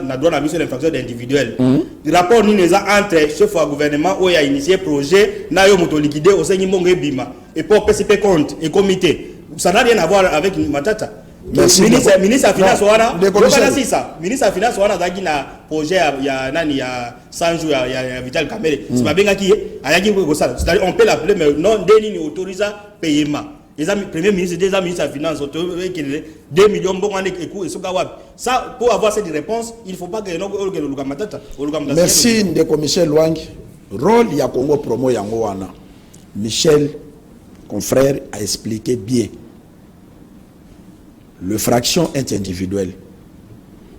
la droit à mission d'infraction individuelle. Le rapport entre chef du gouvernement où il a initié projet, n'a eu moto liquidé au sein de Bima et pour PCP compte et comité. Ça n'a rien à voir avec Matata. Ministre de la Finance, ministre de la Finance, on a un projet il y a 100 jours, il y a Vital Kamere. C'est pas bien qui est. C'est-à-dire on peut l'appeler, mais non, déni autorise paiement. Les premiers ministres, des ministres de la Finance, 2 millions de ça, pour avoir cette réponse, il ne faut pas que le Matata. Merci, Ndeko Michel Wang. Rôle, il y a Congo promo Yangoana. Michel, confrère, a expliqué bien. Le fraction est individuelle.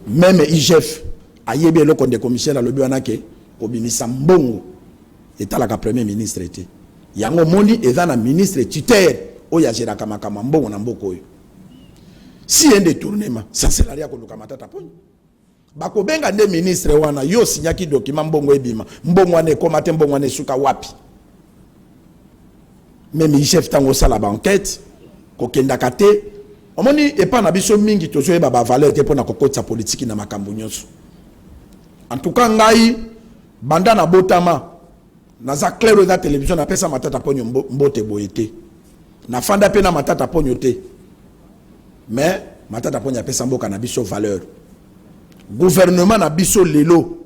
Même IGF, a yébé le Ndeko Michel a le buanake, Obimisa Mbongo, est à la premier ministre. Yango Moni est un ministre tuteur. Si un détournement, ça c'est la matata poni. Bako benga ne ministre wana yo signaki document mbongo ebima. Mbongo ane komate mbongo ane suka wapi. Même le chef tango sala ba enquête ko kenda kate. Omoni e pa na biso mingi tozo eba ba valeur te pona kokotsa politique na makambo nyonso. En tout cas ngai banda na botama na za clair na télévision na pesa matata poni mbote boyete. Na fanda pe na matata ponyo te. Mais matata ponyo a pesa mboka na biso valeur. Gouvernement na biso lelo.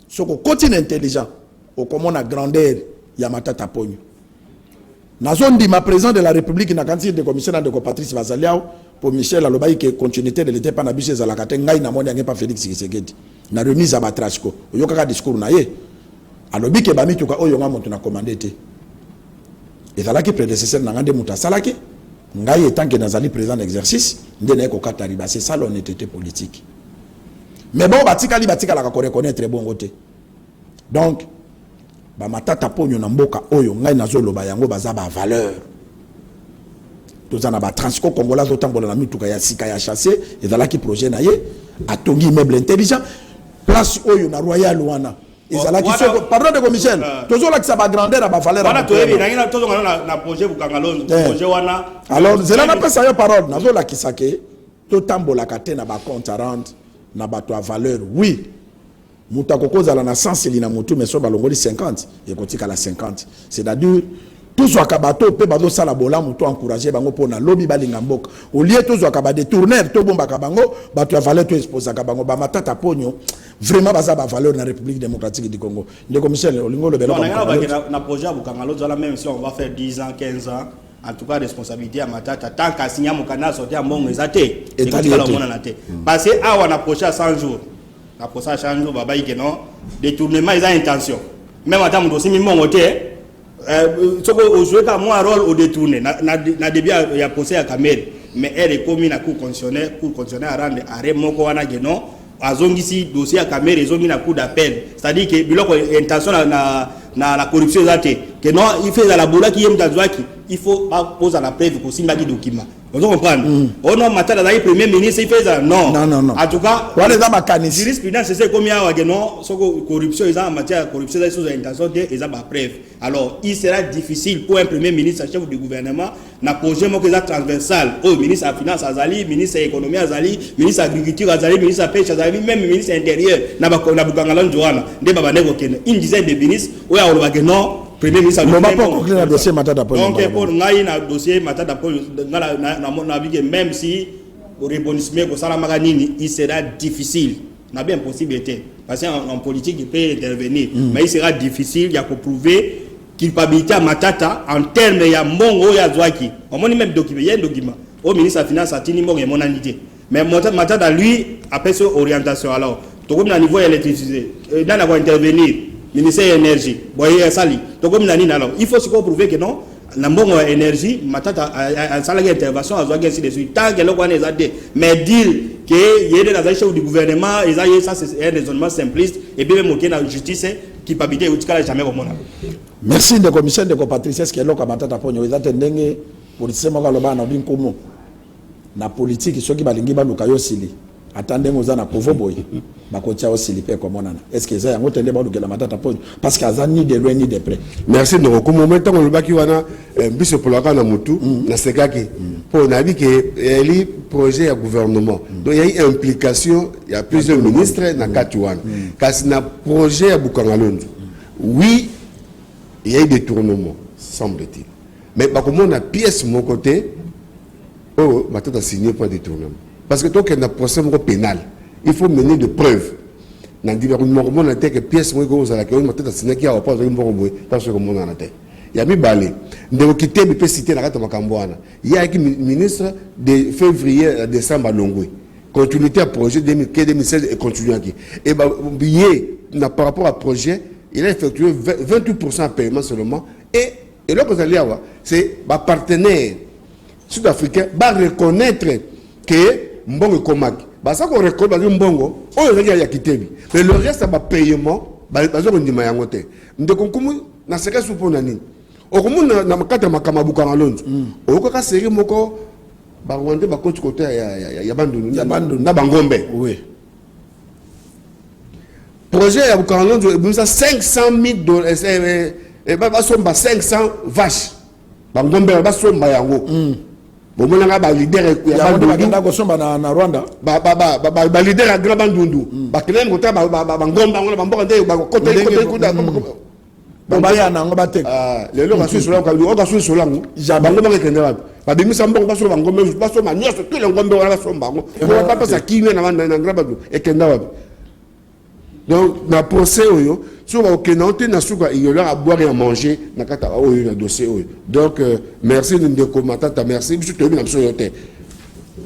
Soko continue intelligent. Au comment na grandeur ya matata ponyo. Na zone di ma président de la République na quantité de commissaire de Patrice Bazaliao pour Michel Alobaï que continuité de l'été pas na biso za la kate ngai na moni ya pas Félix Tshisekedi. Na remise à Batrashko. Oyokaka discours na ye. Alobi ke bami tuka oyo nga moto na commandé te. Et là qui prédécesseur n'a pas de salaki, ngai étant que nazali président d'exercice, ndene ko katariba c'est ça l'honnêteté politique. Mais bon batika la ko reconnaître bon côté. Donc ba matata ponyo na mboka oyo ngai nazolo ba yango baza ba valeur. Tozana ba transco congolais otambola na mituka ya sika ya chasser et là qui projet na ye atongi immeuble intelligent place oyo na Royal wana. Pardon de Michel, toujours là que ça va grandeur à ma valeur. Voilà, tu as projet Bukangalozo, projet wana. Alors, c'est là pas ça parole. Nazo la kisake, tout tambo la kate na ba compte à rendre, na ba to valeur. Oui. Mutakoko za la na 100 selina mutu mais so balongoli 50 et kotika la 50. C'est-à-dire tous akabato pe bazo sala bolamu to encourager bango pona lobby balinga mboka au lieu tous akaba détourner to bomba kabango bato ya valeur to exposer kabango ba matata ponyo vraiment baza ba valeur na République démocratique du Congo ndeko Michel olingo le belo na projet ya bukangalo zala même si on va faire 10 ans 15 ans en tout cas responsabilité à matata tant qu'à signer mon canal sortir à mon ezate et parce que awa na projet à 100 jours la projet à 100 jours baba yike non détournement ils ont intention même en termes dossier mon côté au jouer comme moi rôle au détourné na début il y a procès à Kamel mais elle est commis na cour constitutionnelle à rendre arrêt moko wana genon azongisi dossier à Kamel ils ont mis na cour d'appel c'est-à-dire que biloko intention na la corruption zate que non il fait la bola qui aime d'azwaki il faut pas poser la preuve pour signer des documents vous comprenez oh non matala la premier ministre il fait ça non en tout cas wala za makanisi jurisprudence c'est comme ya wa non soko corruption ils ont en matière corruption ils sont intention de ils ont pas preuve alors il sera difficile pour un premier ministre chef du gouvernement na projet mo que ça transversal au ministre de finance azali ministre de l'économie azali ministre de l'agriculture azali ministre de la pêche azali même ministre intérieur na bukangala njoana nde baba ndeko kene une dizaine de ministres oya oloba que non premier ministre le dossier Matata Ponyo donc pour ngai na dossier Matata Ponyo na bige même si au rebondissement ko sala maganini il sera difficile n'a bien possibilité parce qu'en politique il peut intervenir mais il sera difficile il y a pour prouver culpabilité à Matata en termes ya mbongo ya zwaki on moni même document au ministre de la finance atini mbongo ya monanité mais Matata lui après son orientation alors tout comme na niveau électricité dans la intervenir ministère de l'énergie boye sali to comme nani alors il faut se prouver que non la mbongo énergie Matata a sala intervention a zoga ainsi de suite tant que le quoi les a dit mais dire que il y a des chefs du gouvernement ils a ça c'est un raisonnement simpliste et puis même aucun la justice qui pas habiter au tika jamais au monde. Merci de commission de Patrice ce qui est là Matata Ponyo ils attendent pour sema ka loba na binkomo na politique soki balingi ba luka yo sili attendez ngoza na povo boy bakotia aussi lipe comme on est-ce que ça yango tende ba lukela Matata Ponyo parce que azan ni de loin ni de près merci de ko moment on le baki wana biso polaka na mutu na sekaki pour na bi que eli projet ya gouvernement donc il y a une implication il y a plusieurs ministres na katuan kasi na projet ya bukangalondo oui il y a eu des détournements semble-t-il mais ba comme on a pièce mon côté oh Matata signé pour détournement parce que tant qu'il y a un procès pénal il faut mener de preuves dans divers moments na tête que pièce moi ko za la que Matata signé qui a pas de mbongo boy parce que comment na tête il y a mi balé ndeko kité bi peut citer na kata makambo wana il y a qui ministre de février à décembre à Longwe continuité à projet 2016 et continuer qui et bah billet par rapport à projet il a effectué 28% de paiement seulement et là que vous allez avoir c'est ba partenaire sud-africain va reconnaître que mbongo komaki ba ça qu'on reconnaît ba mbongo o yaki ya kitebi mais le reste ba paiement ba zo ndima yango te ndeko kumu na seka supo na nini okumu na makata makamabuka ngalondo okoka série moko ba rwanda ba coach côté ya bandunu na bangombe oui projet ya bukangalondo bimisa $500,000 et ba somba 500 vaches bangombe ba somba yango bomona ba leader ya bandunda ko somba na Rwanda ba leader ya grand bandundu ba kelem ko ta ba ngomba ngona ba mboka nde ba côté kuda ba ya na ngoba te le lo ka su sola ka o ka su sola ngo ba ngomba ke kende ba bimisa mbongo ba so ba ngombe ba so ma nyoso tout le ngombe wala ba somba ngo ko ba pasa kiwe na grand bandu e kenda wa donc na procès oyo sur aucun autre na suka il y a à boire et à manger na kata oyo na dossier oyo donc merci ndeko Matata merci biso to bina biso yote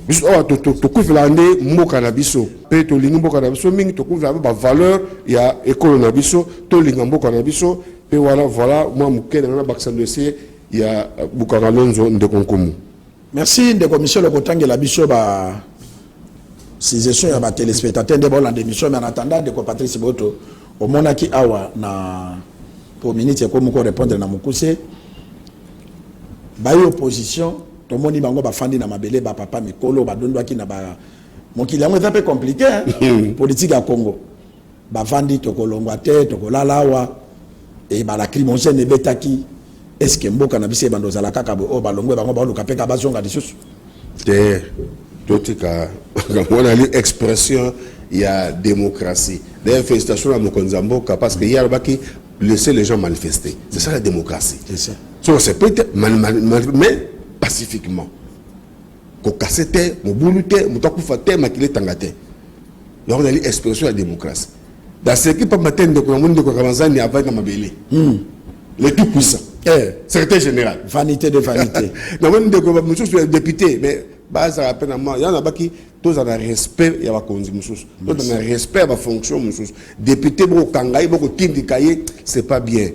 biso to kuvela nde mboka na biso pe to lingi mboka na biso mingi to kuvela ba valeur ya école na biso to linga mboka na biso pe voilà moi mukene na baksa dossier ya Bukangalondo ndeko nkumu merci ndeko Michel Kotangela biso ba suggestion ya ba téléspectateurs de bonne émission mais en attendant ndeko Patrice Boto au monaki awa na pour minute ko moko répondre na mukuse ba opposition to moni bango ba fandi na mabele ba papa mikolo ba dondwaki na ba mokili yango c'est un peu compliqué politique à Congo ba fandi to kolongwa te to kolalawa et ba la crimogène betaki est-ce que mboka na bise bando zala kaka bo ba longwe bango ba luka peka ba zonga disusu te totika on a l'expression il y a démocratie. D'ailleurs, félicitations à Mokonzamboka parce qu'il y a qui laisser les gens manifester. C'est ça la démocratie. So c'est peut-être mais pacifiquement. Ko cassette, mo boulute, mo takufa te, makile tangate. Donc on a l'expression de la démocratie. Dans ce qui peut matin de ko monde ko Ramazani avant na mabele. Les tout puissants. Secrétaire général. Vanité de vanité. Non, monsieur le député, mais base à peine à moi. Il y en a qui tous en respect, il y a pas monsieur. Tous en respect à la fonction monsieur. Député beaucoup kangaï, beaucoup tindikaye, c'est pas bien.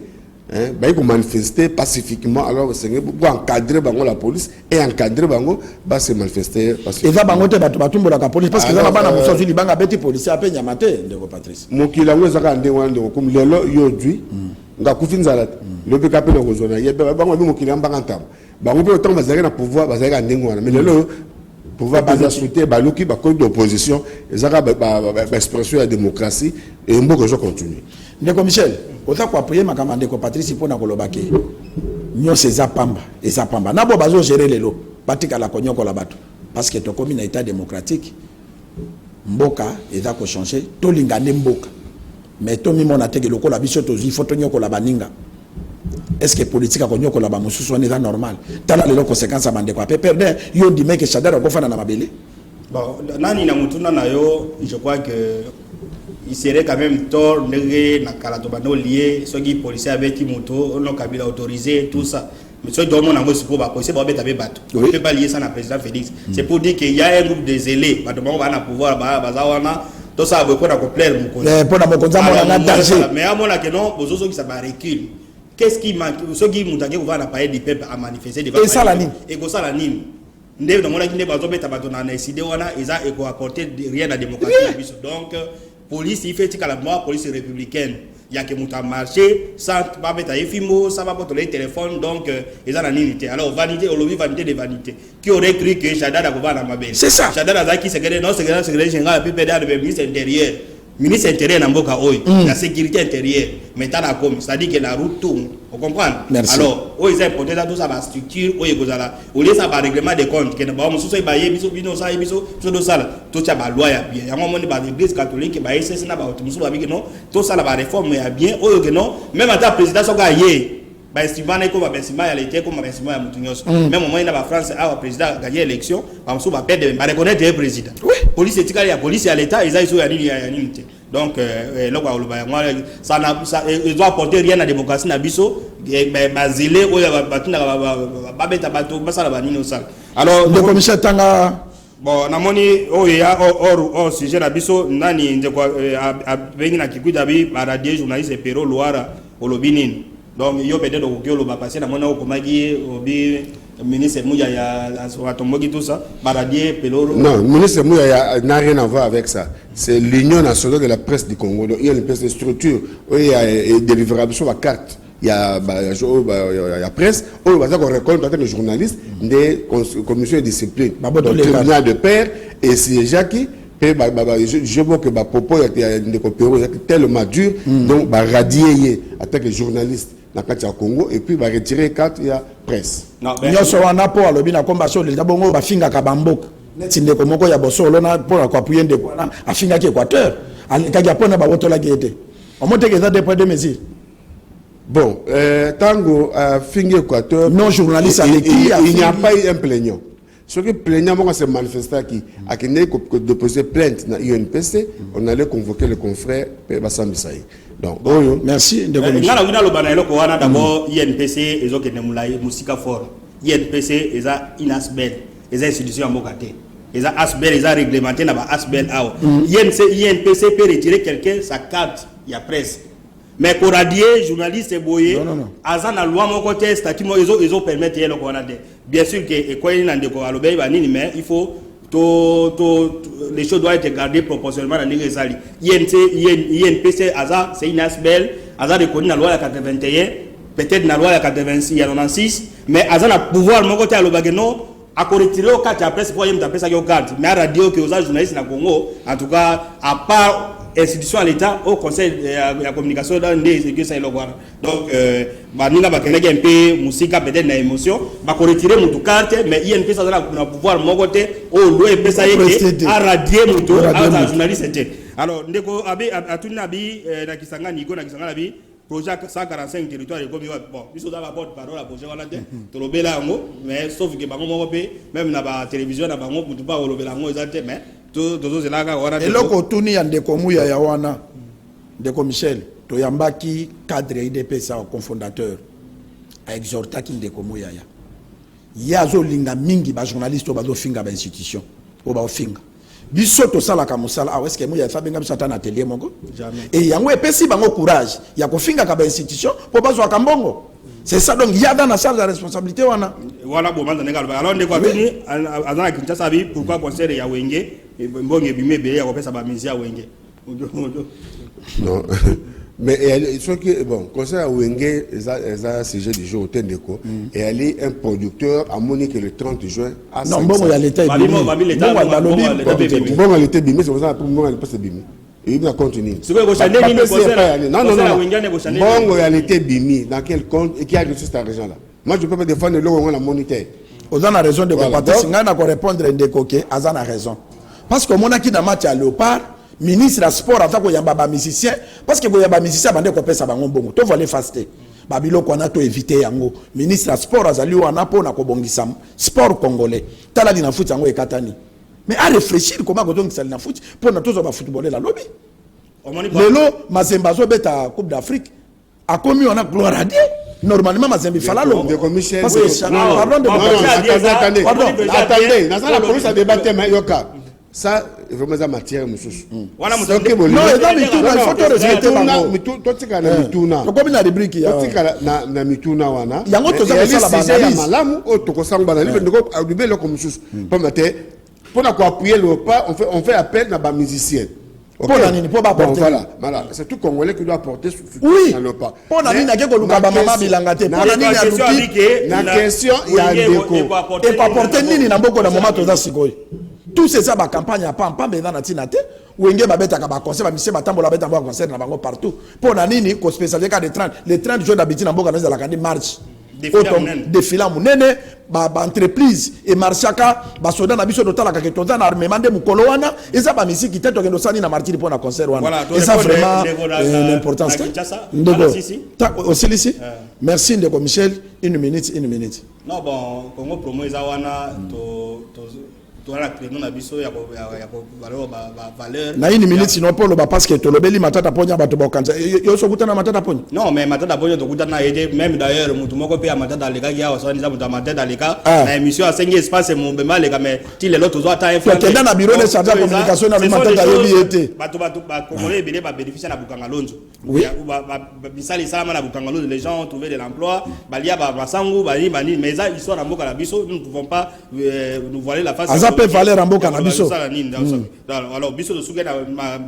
Hein, bah il faut manifester pacifiquement. Alors c'est pour encadrer bango la police et encadrer bango, bah c'est manifester pacifiquement. Et ça bango te batumbo la police parce que ça va pas na muso zili banga beti police a peine yamate de Patrice. Mon kilango zaka ndewa ndeko comme lelo yodui nga kufinzala le PKP le kozona yebe bango bi mokili ambanga ntam bango pe autant bazaka na pouvoir bazaka ndengo wana mais lelo pouvoir baza souhaiter baluki ba code d'opposition ezaka ba expression de la démocratie et mboko je continue ndeko Michel ota ko appuyer makamba ndeko Patrice pona kolobake nyose za pamba nabo bazo gérer lelo batika la konyoko la bato parce que to komi na état démocratique mboka eza ko changer to lingane mboka mais to mi mona teke lokola biso to zi photo nyoko la baninga est-ce que politique ko nyoko la ba mususu on est normal tala les conséquences à bande ko pe perdre yo di mec Shadara ko fana na mabele bon nani na mutuna na yo je crois que il serait quand même tort de na kala to bano lié ce qui policier avec qui moto on kabila autorisé tout ça mais ce dont on a besoin pour ba policier ba beta be bato on peut pas lier ça na président Félix c'est pour dire qu'il y a un groupe de zélés bato ba na pouvoir ba zawana tout ça veut pas plaire mon conseil pour na mokonza mona danger mais à mon que non bozozo qui ça va recul qu'est-ce qui manque ceux qui mutange ko va na parler du peuple à manifester devant et ça la nime et ko ça la nime ndé na mona ki ndé bazo beta bato na décider wana ils a éco apporter rien à démocratie donc police il fait tika la police républicaine il y a que muta marché sans pas mettre efimo ça va porter les téléphones donc ils ont la unité alors vanité au lobby vanité de vanité qui aurait cru que Shadara va na mabel c'est ça Shadara zaki secrétaire non secrétaire général PPDA le ministre intérieur na mboka oy la sécurité intérieure maintenant comme ça dit que la route tourne vous comprenez alors oh ils ont porté là tout ça la structure oh ekozala au lieu ça va règlement des comptes que ba mususu ba yebiso bino ça yebiso do sala to cha ba loi ya bien yango moni ba l'église catholique ba ese na ba mususu ba bi non to sala ba réforme ya bien oh que non même à président soka yé ba estimane ko ba estimane ya l'été comme ba estimane ya mutunyoso même moment na ba France a président gagner élection ba mususu ba perdre ba reconnaître le président police etikali ya police ya l'état ils a iso ya nini donc ça il doit apporter rien à la démocratie na biso bazile oya batina ba beta bato basala banini osala alors le commissaire Tanga bon namoni oya or sujet na biso nani ndeko bengi na kikuita bi radio journaliste Pero Loara olobinini donc yo peut-être ko lo ba passer na mona ko magi obi ministre Mouya ya tombogi tout ça baradier peloro non ministre Mouya n'a rien à voir avec ça c'est l'union nationale de la presse du Congo donc il y a une presse de structure il y a des livrables sur la carte il y a presse on va qu'on reconnaît en tant que journaliste des commissions de discipline donc tribunal de pair et c'est Jackie je vois que ma propos est tellement dur donc radier en tant que journaliste na kati ya Congo et puis va retirer carte ya presse non nyoso wana po alobi na komba so le bongo ba finga ka bambok neti ndeko moko ya bosolo na po na kwa puye ndeko na afinga ki Équateur alika ya pona ba wotola gete on monte que ça dépend de mesures bon tango finga Équateur non journaliste il n'y a pas eu un plaignant ce qui plaignant moi c'est manifestant qui a déposé plainte na UNPC on allait convoquer le confrère Bassam Bissaï donc merci de ngala wina lo bana eloko wana d'abord INPC ezokende mulai musika fort INPC eza inasbel eza institution mbokate eza asbel eza réglementé na ba asbel aw INPC peut retirer quelqu'un sa carte ya presse mais pour radier journaliste boyé aza na loi moko te statut mo ezo permettre eloko wana de bien sûr que ekoyini na ndeko alobe ba nini mais il faut les choses doivent être gardées proportionnellement dans les salles. INPC, c'est une asbel, Aza reconnu dans la loi de 81, peut-être dans la loi de 86, il y en a 6, mais Aza a pouvoir, mon côté à l'Obageno, à retirer au 4 après, c'est pour y avoir ça au 4. Mais à radio que aux journalistes dans le Congo, en tout cas, à part institution à l'État, au conseil de la communication dans des que ça est le voir. Donc, nous avons un peu musique, peut-être une émotion, va retirer mon carte, mais INP ça a pouvoir mon côté, au loin de ça à radier mon à journaliste. Alors, ndeko abi atuni abi na kisanga niko na kisanga abi projet 145 territoires comme bon biso da ba porte parole à projet wana te to lobela ngo mais sauf que bango moko pe même na ba télévision na bango mutu pa lobela ngo ezate mais to zelaka wana et loko tuni ya ndeko muya ya wana ndeko Michel to yambaki cadre IDPS au cofondateur a exhortaki ndeko muya ya yazo linga mingi ba journaliste ba do finga ba institution o ba finga biso to sala ka musala est-ce que muya fa benga biso atana atelier moko jamais et yango epesi bango courage ya ko finga ka ba institution po bazwa ka mbongo c'est ça donc il y a dans la salle de responsabilité wana voilà bon maintenant ngal alors ndeko abini azana Kinshasa bi pourquoi concert ya Wenge mbonge bimé be ya ko pesa ba misia Wenge non mais ce que bon concert à Wenge est sujet du jour Tendeko et elle est un producteur à Monique le 30 juin à non bon il y a l'état bon elle était bimé c'est pour ça pour moi elle passe bimé et il va continuer c'est quoi Goshané ni concert non bon elle était bimé dans quel compte et qui a reçu cet argent là moi je peux pas défendre le logo la moniteur aux a raison de combattre singana ko répondre ndeko ke azana raison parce que mon aki na match à Léopard ministre du sport atako yamba ba musicien parce que boya ba musicien bande ko pesa bango mbongo to voler faster babilo ko na to éviter yango ministre du sport azali wana pona ko bongisa sport congolais tala dina foot yango ekatani mais à réfléchir comment ko donc ça na foot pona to zo ba footballer la lobby lelo Mazemba zo beta coupe d'Afrique a commis on a gloire à Dieu normalement Mazemba fala lo parce que pardon de attendez dans la police a débatté mais yoka ça vraiment ça matière mususu wana non il faut te respecter bango to tika na mituna to comme na rubrique ya to tika na mituna wana yango to za sala banalize malamu o to ko sanga banalize ndiko adubelo comme mususu pour mater pour appuyer le pas on fait appel na ba musicien pour la nini pour ba porter voilà c'est tout congolais qui doit porter oui dans le pas pour la nini na ke ko luka ba mama bilanga te pour la nini ya luki na question ya ndeko et pas porter nini na mboko na moment to za sikoyi tout c'est ça ba campagne à pam dans na tinate Wenge ba beta ka ba concert ba mise ba tambola beta ba concert na bango partout pour na nini ko spécialisé ka de 30 les 30 jours d'habitude na mboka na la kandi marche défilé munene ba entreprise et marchaka ba soda na biso dotala ka ketonza na armement de mukolo wana eza ba misiki teto kendo sani na martyr pour na concert wana et ça vraiment l'importance aussi ici merci ndeko Michel une minute non bon Congo promo eza wana to la créer na biso ya valeur na une minute sinon pour le parce que to lobeli matata ponya bato ba kanza yo so kutana matata ponya non mais matata ponya to kutana ede même d'ailleurs mutu moko pe matata leka ya so ndiza mutu matata leka na émission a 5 espace mon bema leka mais ti le lot zo ata info que dans na bureau de charge communication na matata yobi ete bato ba congolais bele ba bénéficier na bukanga lonzo oui ba bisali salama na bukanga lonzo les gens ont trouvé de l'emploi balia ba sangu bali mais ça histoire na mboka na biso nous ne pouvons pas nous voiler la face peut valer en mboka na biso alors biso de suka na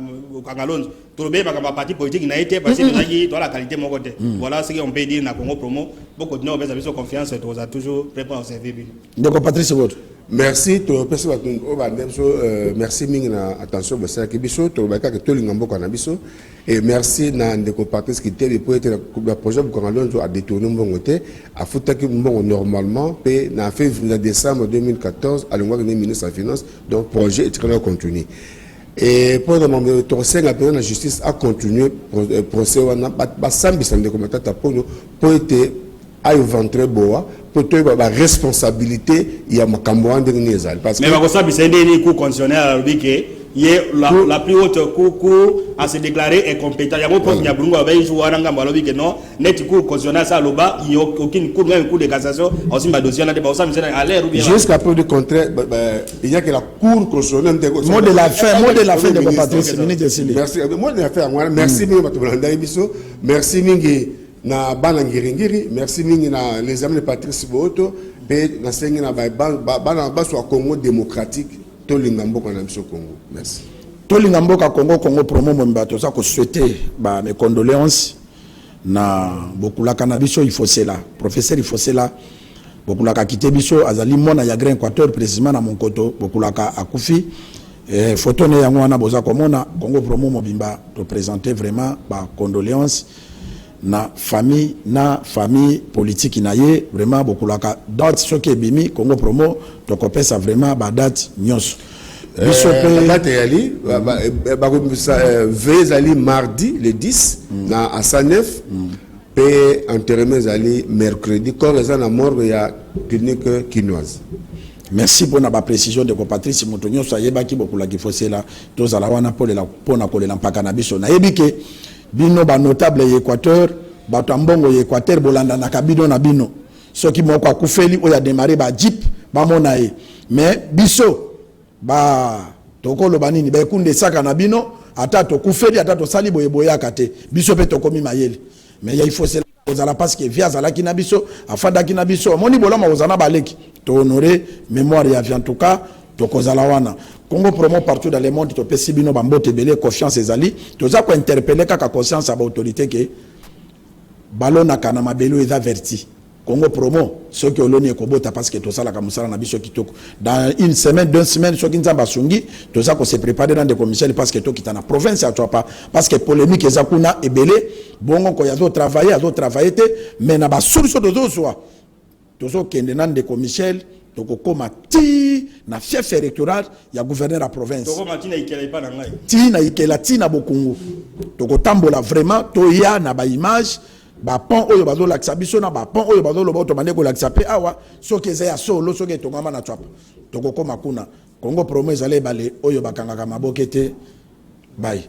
kangalonzo to be ba parti politique na été parce que nous avons dans la qualité mon côté voilà ce qu'on peut dire na Congo promo beaucoup de nous ont besoin confiance et on a toujours prêt pour servir donc Patrice votre merci to pesa ba o ba ndemso merci mingi na attention ba sa ke biso to ba ka ke to linga mboka na biso et merci na ndeko Patrice qui était pour être le projet pour Kangalonzo a détourné mbongo te a futaki mbongo normalement pe na février décembre 2014 à l'ongwa le ministre des finances donc projet est très continu et pour le moment la justice a continué procès wana ba sambisa ndeko matata pour être à ventre boa pour toi la responsabilité il y a makambo ndenge ezali parce que mais ba sambisa ndeni ku constitutionnel a dit que la plus haute cour a se déclaré incompétent. Il y a beaucoup de gens qui ont dit que non, net cour constitutionnelle ça loba, il n'y a aucune cour, même cour de cassation, aussi ma dossier là de ça à l'air ou bien. Jusqu'à peu du contraire, il y a que la cour constitutionnelle. Mot de la fin de Patrice merci. Mot de la fin, merci mingi matulanda biso, merci mingi na bana ngiringiri, merci mingi na les amis de Patrice Boto, pe na sengi na bana baso Congo démocratique. Tolinga mboka na biso Congo. Merci. Tolinga mboka Congo promo mombato ça ko souhaiter ba mes condoléances na bokulaka na biso il faut cela professeur il faut cela bokulaka quitté biso azali mona ya Grand Équateur précisément na Monkoto bokulaka akufi photo ne yango wana boza komona Congo promo mobimba to présenter vraiment ba condoléances na famille politique naie vraiment bokulaka date soki ebimi Congo promo to kopesa vraiment ba date nyonso date yali veille zali mardi le 10 na à 109 et enterrement zali mercredi corps eza na morgue ya clinique quinoise. Merci pour la précision de Patrice Motonio Sayeba qui beaucoup la qui fossé là tous à la wana pour la mpaka na biso na yebike bino ba notable Équateur ba tambongo Équateur bolanda na kabido na bino ceux qui moko akufeli o ya démarrer ba jeep ba monae mais biso ba tokolo banini ba kunde saka na bino ata to kufeli ata to sali boyeboya kate biso pe tokomi mayele mais il faut cela ozala parce que via zala kinabiso afanda kinabiso moni bolama ozana baleki to honorer mémoire ya en tout cas to kozala wana Congo promo partout dans le monde to pesi bino bambote belé confiance ezali to za ko interpeller kaka conscience à autorité que balona kana mabelo eza verti Congo promo ceux qui oloni ekobota parce que to sala ka musala na biso kitoko dans une semaine 2 semaines ceux qui nzamba sungi to za ko se préparer dans des commissaires parce que to kitana province ya pas parce que polémique eza kuna ebelé bongo ko yazo travailler mais na ba solution de soit tozo kende nan de commissaires toko koma ti na chef électoral ya gouverneur à province toko matina ikela pa na ngai ti na ikela ti na bokungu toko tambola vraiment to ya na ba image ba pont oyo bazo lakisa biso na ba pont oyo bazo lobo to mane ko lakisa pe awa soki eza ya solo soki to ngama na twapa toko koma kuna Congo promo ezale bale oyo bakanga ka mabokete bye.